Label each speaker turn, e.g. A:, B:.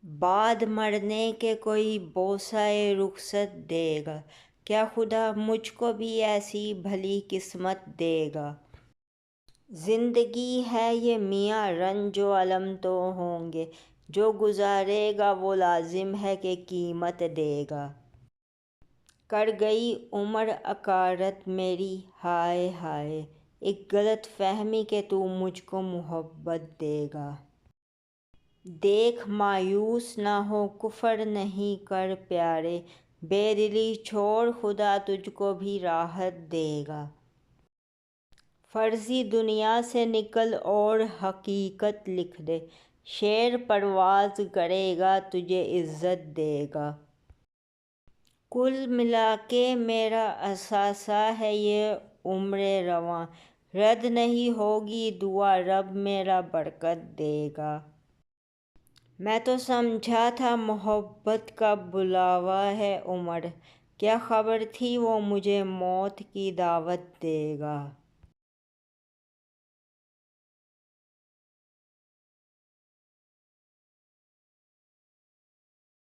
A: بعد مرنے کے کوئی بوسہ رخصت دے گا، کیا خدا مجھ کو بھی ایسی بھلی قسمت دے گا؟ زندگی ہے یہ میاں، رنج و الم تو ہوں گے، جو گزارے گا وہ لازم ہے کہ قیمت دے گا۔ کر گئی عمر اکارت میری، ہائے ہائے، ایک غلط فہمی کہ تو مجھ کو محبت دے گا۔ دیکھ مایوس نہ ہو، کفر نہیں کر پیارے، بے دلی چھوڑ، خدا تجھ کو بھی راحت دے گا۔ فرضی دنیا سے نکل اور حقیقت لکھ دے، شیر پرواز کرے گا تجھے عزت دے گا۔ کل ملا کے میرا اثاثہ ہے یہ عمر رواں، رد نہیں ہوگی دعا، رب میرا برکت دے گا۔ میں تو سمجھا تھا محبت کا بلاوا ہے عمر، کیا خبر تھی وہ مجھے موت کی دعوت دے گا۔